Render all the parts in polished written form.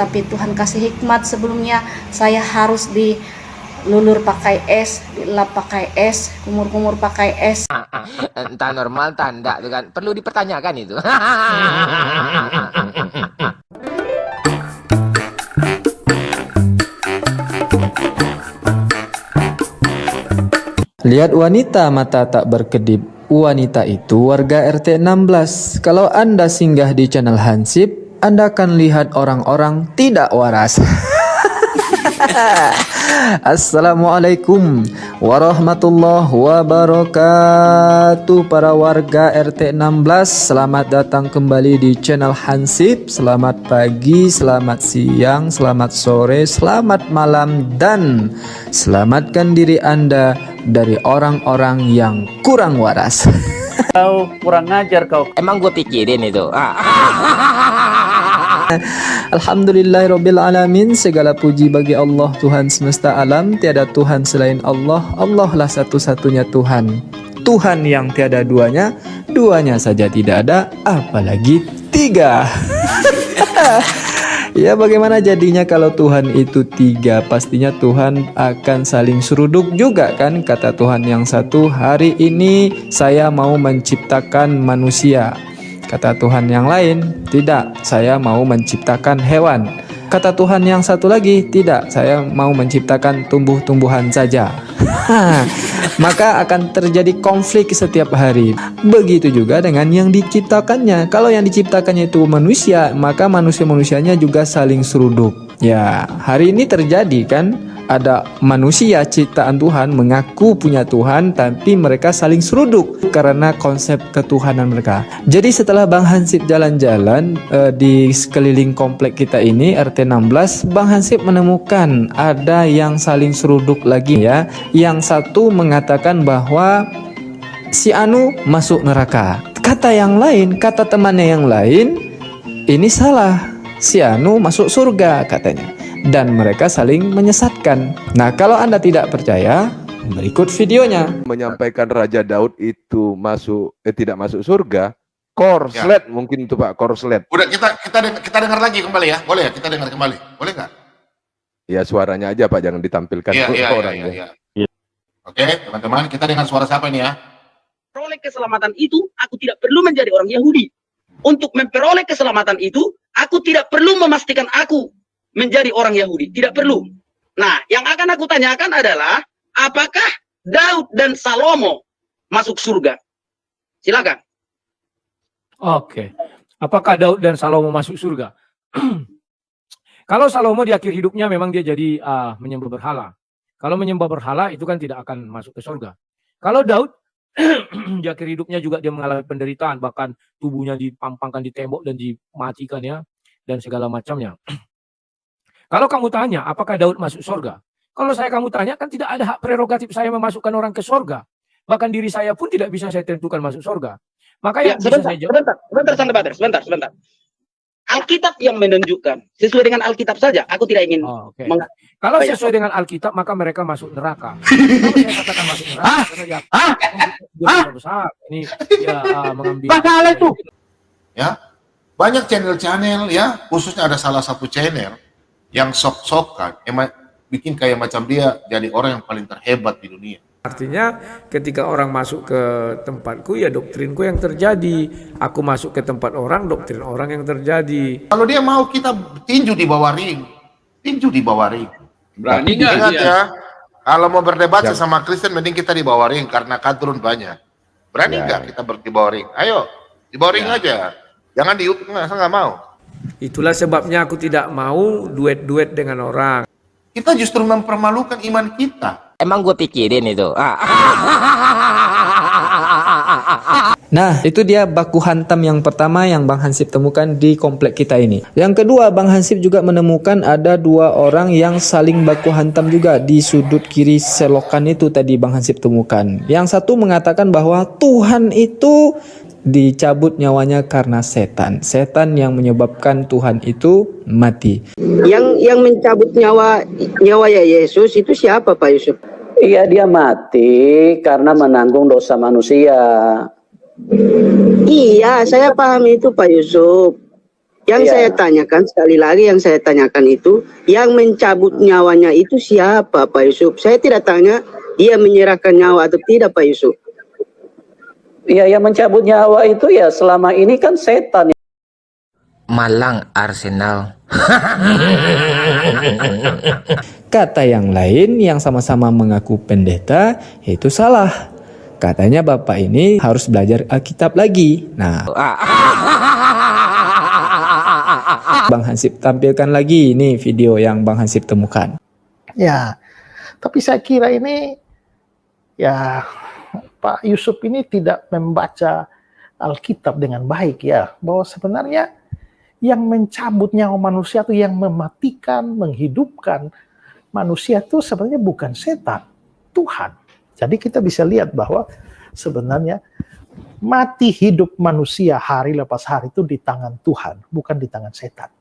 Tapi Tuhan kasih hikmat, sebelumnya saya harus dilulur pakai es, dilap pakai es, kumur-kumur pakai es. Entah normal, entah enggak, tuh kan. Perlu dipertanyakan itu. Lihat wanita mata tak berkedip. Wanita itu warga RT 16. Kalau Anda singgah di channel Hansip, Anda akan lihat orang-orang tidak waras. Assalamualaikum warahmatullahi wabarakatuh. Para warga RT 16, selamat datang kembali di channel Hansip. Selamat pagi, selamat siang, selamat sore, selamat malam, dan selamatkan diri Anda dari orang-orang yang kurang waras. Kau kurang ngajar kau. Emang gue pikirin itu. Alhamdulillahirrabbilalamin. Segala puji bagi Allah, Tuhan semesta alam. Tiada Tuhan selain Allah. Allah lah satu-satunya Tuhan. Tuhan yang tiada duanya. Duanya saja tidak ada, apalagi tiga. Ya, bagaimana jadinya kalau Tuhan itu tiga? Pastinya Tuhan akan saling seruduk juga kan? Kata Tuhan yang satu, hari ini saya mau menciptakan manusia. Kata Tuhan yang lain, tidak, saya mau menciptakan hewan. Kata Tuhan yang satu lagi, tidak, saya mau menciptakan tumbuh-tumbuhan saja. Maka akan terjadi konflik setiap hari. Begitu juga dengan yang diciptakannya. Kalau yang diciptakannya itu manusia, maka manusia-manusianya juga saling seruduk. Ya, hari ini terjadi kan? Ada manusia ciptaan Tuhan mengaku punya Tuhan, tapi mereka saling seruduk karena konsep ketuhanan mereka. Jadi setelah Bang Hansip jalan-jalan di sekeliling komplek kita ini RT 16, Bang Hansip menemukan ada yang saling seruduk lagi ya. Yang satu mengatakan bahwa si Anu masuk neraka. Kata yang lain, kata temannya yang lain, ini salah, si Anu masuk surga katanya. Dan mereka saling menyesatkan. Nah, kalau Anda tidak percaya, berikut videonya. Menyampaikan Raja Daud itu tidak masuk surga, korslet ya. Mungkin itu Pak, korslet. Udah kita dengar lagi kembali ya, boleh ya kita dengar kembali, boleh nggak? Ya suaranya aja Pak, jangan ditampilkan orangnya. Iya. Oke teman-teman, kita dengar suara siapa ini ya? Memperoleh keselamatan itu, aku tidak perlu menjadi orang Yahudi. Untuk memperoleh keselamatan itu, aku tidak perlu memastikan aku menjadi orang Yahudi, tidak perlu. Nah, yang akan aku tanyakan adalah apakah Daud dan Salomo masuk surga? Silakan. Oke. Apakah Daud dan Salomo masuk surga? Kalau Salomo di akhir hidupnya memang dia jadi menyembah berhala. Kalau menyembah berhala itu kan tidak akan masuk ke surga. Kalau Daud di akhir hidupnya juga dia mengalami penderitaan, bahkan tubuhnya dipampangkan di tembok dan dimatikan ya, dan segala macamnya. Kalau kamu tanya, apakah Daud masuk surga? Kalau kamu tanya, kan tidak ada hak prerogatif saya memasukkan orang ke surga. Bahkan diri saya pun tidak bisa saya tentukan masuk surga. Maka yang bisa saya jawab... Sebentar. Alkitab yang menunjukkan. Sesuai dengan Alkitab saja. Aku tidak ingin... Kalau sesuai dengan Alkitab, maka mereka masuk neraka. Kalau saya katakan masuk neraka, karena besar. Ini ya mengambil... Masalah itu. Ya, banyak channel-channel ya, khususnya ada salah satu channel yang sok-sokan, bikin kayak macam dia jadi orang yang paling terhebat di dunia. Artinya ketika orang masuk ke tempatku, ya doktrinku yang terjadi. Aku masuk ke tempat orang, doktrin orang yang terjadi. Kalau dia mau kita tinju di bawah ring, Berani nggak ingat ya, kalau mau berdebat sama Kristen, mending kita di bawah ring karena kadrun banyak. Berani nggak kita di bawah ring? Ayo, di bawah ring aja. Jangan di YouTube, saya nggak mau. Itulah sebabnya aku tidak mau duet-duet dengan orang. Kita justru mempermalukan iman kita. Emang gue pikirin itu. Nah, itu dia baku hantam yang pertama yang Bang Hansip temukan di komplek kita ini. Yang kedua, Bang Hansip juga menemukan ada dua orang yang saling baku hantam juga di sudut kiri selokan itu tadi Bang Hansip temukan. Yang satu mengatakan bahwa Tuhan itu dicabut nyawanya karena setan. Setan yang menyebabkan Tuhan itu mati. Yang mencabut nyawa ya Yesus itu siapa Pak Yusuf? Iya, dia mati karena menanggung dosa manusia. Iya, saya paham itu Pak Yusuf. Yang Iya. saya tanyakan sekali lagi, yang saya tanyakan itu, yang mencabut nyawanya itu siapa, Pak Yusuf? Saya tidak tanya dia menyerahkan nyawa atau tidak, Pak Yusuf. Iya, yang mencabut nyawa itu ya selama ini kan setan. Malang Arsenal. Kata yang lain yang sama-sama mengaku pendeta itu salah. Katanya bapak ini harus belajar Alkitab lagi. Nah, Bang Hansip tampilkan lagi ini video yang Bang Hansip temukan. Ya, tapi saya kira ini ya Pak Yusuf ini tidak membaca Alkitab dengan baik ya, bahwa sebenarnya yang mencabut nyawa manusia itu, yang mematikan, menghidupkan manusia itu sebenarnya bukan setan, Tuhan. Jadi kita bisa lihat bahwa sebenarnya mati hidup manusia hari lepas hari itu di tangan Tuhan, bukan di tangan setan.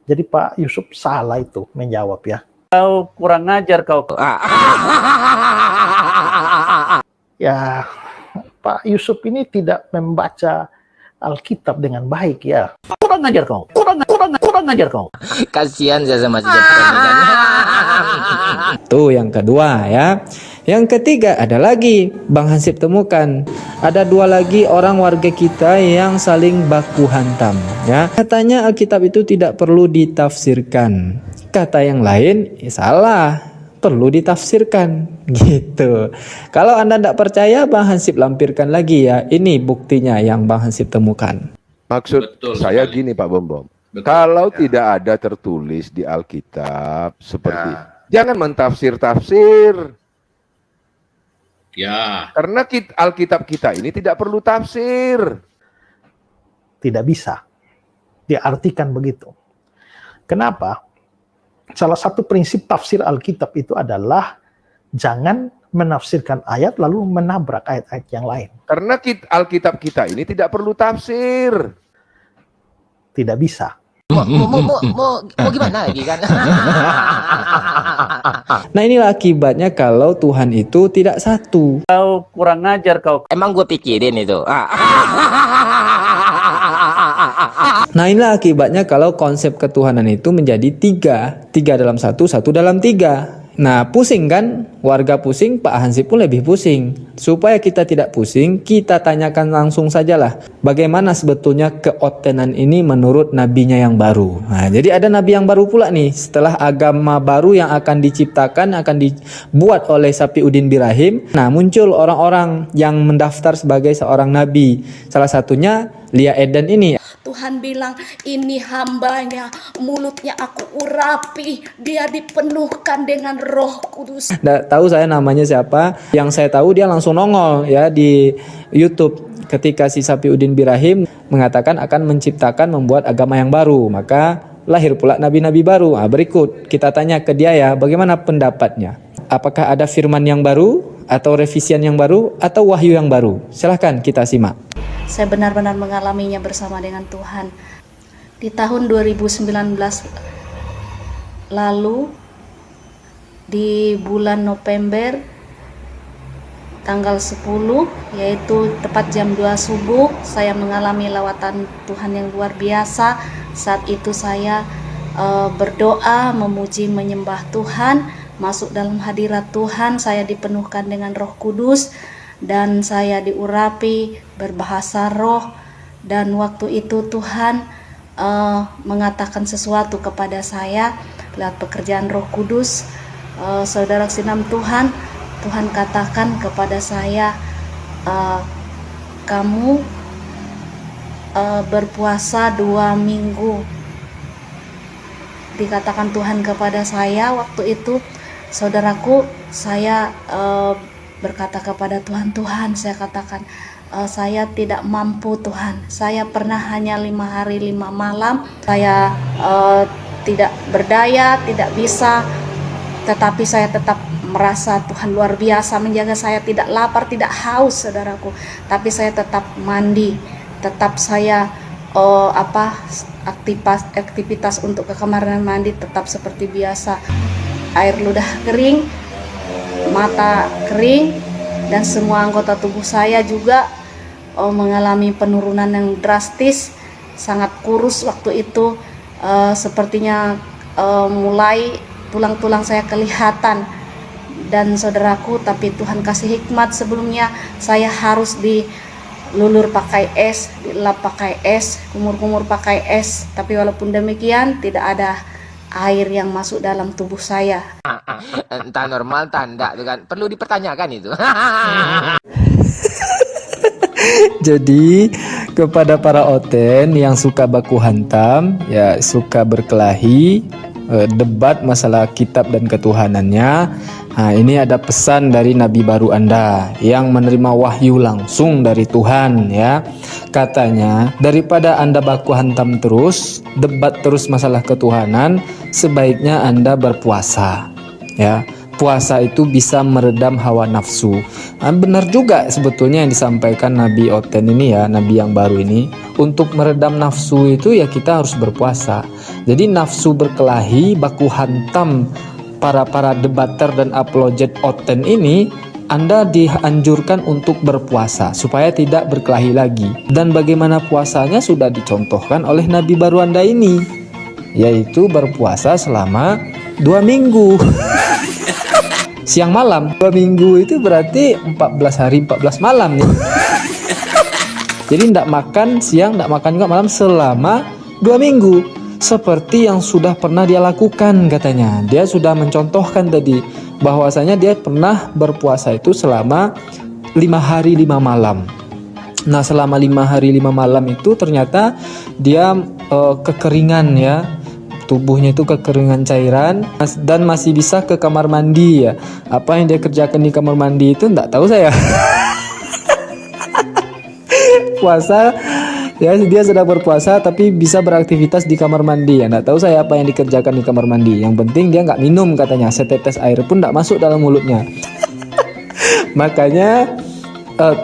Jadi Pak Yusuf salah itu menjawab ya. Kau kurang ngajar kau. Ya, Pak Yusuf ini tidak membaca Alkitab dengan baik ya. Kurang ngajar kau. Kurang ngajar kau. Kasihan saya sama si Jepang ini kan. Tuh yang kedua ya. Yang ketiga ada lagi Bang Hansip temukan. Ada dua lagi orang warga kita yang saling baku hantam ya. Katanya Alkitab itu tidak perlu ditafsirkan. Kata yang lain salah, perlu ditafsirkan gitu. Kalau Anda tidak percaya, Bang Hansip lampirkan lagi ya. Ini buktinya yang Bang Hansip temukan. Maksud saya gini Pak Bom. Kalau tidak ada tertulis di Alkitab seperti jangan mentafsir-tafsir. Ya. Karena Alkitab kita ini tidak perlu tafsir. Tidak bisa diartikan begitu. Kenapa? Salah satu prinsip tafsir Alkitab itu adalah jangan menafsirkan ayat lalu menabrak ayat-ayat yang lain. Karena Alkitab kita ini tidak perlu tafsir. Tidak bisa. Mau gimana lagi kan? Nah inilah akibatnya kalau Tuhan itu tidak satu. Kau kurang ngajar kau. Emang gue pikirin itu. Nah inilah akibatnya kalau konsep ketuhanan itu menjadi tiga dalam satu dalam tiga. Nah pusing kan, warga pusing, Pak Hansip pun lebih pusing. Supaya kita tidak pusing, kita tanyakan langsung sajalah bagaimana sebetulnya keotenan ini menurut nabinya yang baru. Nah jadi ada nabi yang baru pula nih, setelah agama baru yang akan diciptakan, akan dibuat oleh Sapiuddin Birahim. Nah muncul orang-orang yang mendaftar sebagai seorang nabi. Salah satunya Lia Eden ini. Tuhan bilang, ini hambanya, mulutnya aku urapi, dia dipenuhkan dengan Roh Kudus. Nggak tahu saya namanya siapa, yang saya tahu dia langsung nongol ya di YouTube ketika si Sapiuddin Birahim mengatakan akan menciptakan, membuat agama yang baru, maka lahir pula nabi-nabi baru. Nah, berikut kita tanya ke dia ya, bagaimana pendapatnya? Apakah ada firman yang baru, atau revisian yang baru, atau wahyu yang baru? Silahkan kita simak. Saya benar-benar mengalaminya bersama dengan Tuhan. Di tahun 2019 lalu, di bulan November, tanggal 10, yaitu tepat jam 2 subuh, saya mengalami lawatan Tuhan yang luar biasa. Saat itu saya berdoa, memuji, menyembah Tuhan, masuk dalam hadirat Tuhan, saya dipenuhkan dengan Roh Kudus, dan saya diurapi berbahasa roh. Dan waktu itu Tuhan mengatakan sesuatu kepada saya lewat pekerjaan Roh Kudus. Saudara sinam Tuhan katakan kepada saya, kamu berpuasa 2 minggu. Dikatakan Tuhan kepada saya waktu itu, saudaraku, saya berkata kepada Tuhan, saya katakan, saya tidak mampu Tuhan, saya pernah hanya 5 hari 5 malam, saya tidak berdaya, tidak bisa, tetapi saya tetap merasa Tuhan luar biasa menjaga saya, tidak lapar, tidak haus saudaraku, tapi saya tetap mandi, tetap saya aktivitas untuk ke kamar mandi tetap seperti biasa, air ludah kering, mata kering, dan semua anggota tubuh saya juga mengalami penurunan yang drastis. sangat kurus waktu itu. Sepertinya mulai tulang-tulang saya kelihatan. Dan saudaraku, tapi Tuhan kasih hikmat, sebelumnya saya harus dilulur pakai es, dilap pakai es, kumur-kumur pakai es. Tapi walaupun demikian tidak ada air yang masuk dalam tubuh saya. Entah normal, entah enggak, tuh kan. Perlu dipertanyakan itu. Jadi kepada para oten yang suka baku hantam, ya suka berkelahi, debat masalah kitab dan ketuhanannya, nah ini ada pesan dari Nabi baru Anda yang menerima wahyu langsung dari Tuhan, ya. Katanya, daripada Anda baku hantam terus, debat terus masalah ketuhanan, sebaiknya Anda berpuasa, ya. Puasa itu bisa meredam hawa nafsu. Nah, benar juga sebetulnya yang disampaikan Nabi Oten ini, ya, Nabi yang baru ini. Untuk meredam nafsu itu ya kita harus berpuasa. Jadi nafsu berkelahi, baku hantam para debater dan apologet Oten ini, Anda dianjurkan untuk berpuasa supaya tidak berkelahi lagi. Dan bagaimana puasanya sudah dicontohkan oleh Nabi baru Anda ini, yaitu berpuasa selama 2 minggu. Siang malam, 2 minggu itu berarti 14 hari 14 malam nih. Jadi tidak makan siang, tidak makan juga malam selama 2 minggu. Seperti yang sudah pernah dia lakukan katanya. Dia sudah mencontohkan tadi bahwasanya dia pernah berpuasa itu selama 5 hari 5 malam. Nah, selama 5 hari 5 malam itu ternyata dia kekeringan, ya. Tubuhnya itu kekeringan cairan dan masih bisa ke kamar mandi, ya. Apa yang dia kerjakan di kamar mandi itu enggak tahu saya. Puasa, ya, dia sedang berpuasa tapi bisa beraktivitas di kamar mandi, ya. Enggak tahu saya apa yang dikerjakan di kamar mandi. Yang penting dia nggak minum katanya, setetes air pun enggak masuk dalam mulutnya. Makanya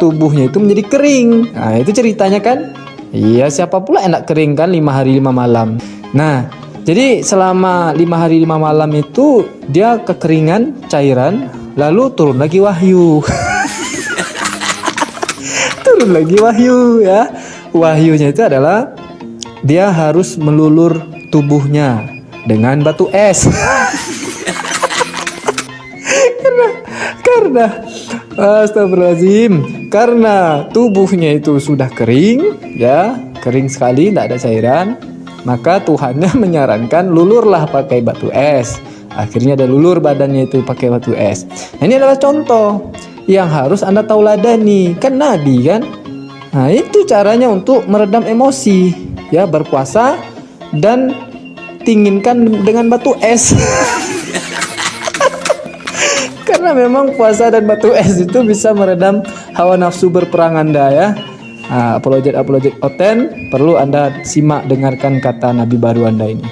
tubuhnya itu menjadi kering. Nah, itu ceritanya kan. Iya, siapa pula enak kering kan 5 hari 5 malam. Nah, jadi selama 5 hari 5 malam itu dia kekeringan cairan, lalu turun lagi wahyu. Turun lagi wahyu, ya. Wahyunya itu adalah dia harus melulur tubuhnya dengan batu es. karena astagfirullahaladzim, karena tubuhnya itu sudah kering, ya, kering sekali, tidak ada cairan. Maka Tuhannya menyarankan lulurlah pakai batu es. Akhirnya ada lulur badannya itu pakai batu es. Nah, ini adalah contoh yang harus Anda tauladani. Kan Nabi kan. Nah, itu caranya untuk meredam emosi, ya, berpuasa dan dinginkan dengan batu es. Karena memang puasa dan batu es itu bisa meredam hawa nafsu berperang Anda, ya. Apologet Oten, perlu Anda simak dengarkan kata Nabi baru Anda ini.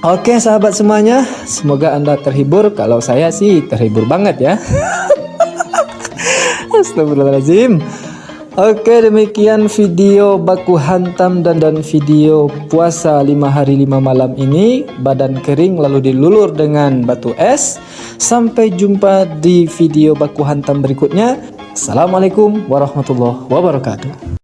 Oke sahabat semuanya, semoga Anda terhibur. Kalau saya sih terhibur banget, ya. Astagfirullahaladzim. Oke, demikian video baku hantam dan video puasa 5 hari 5 malam ini. Badan kering lalu dilulur dengan batu es. Sampai jumpa di video baku hantam berikutnya. Assalamualaikum warahmatullahi wabarakatuh.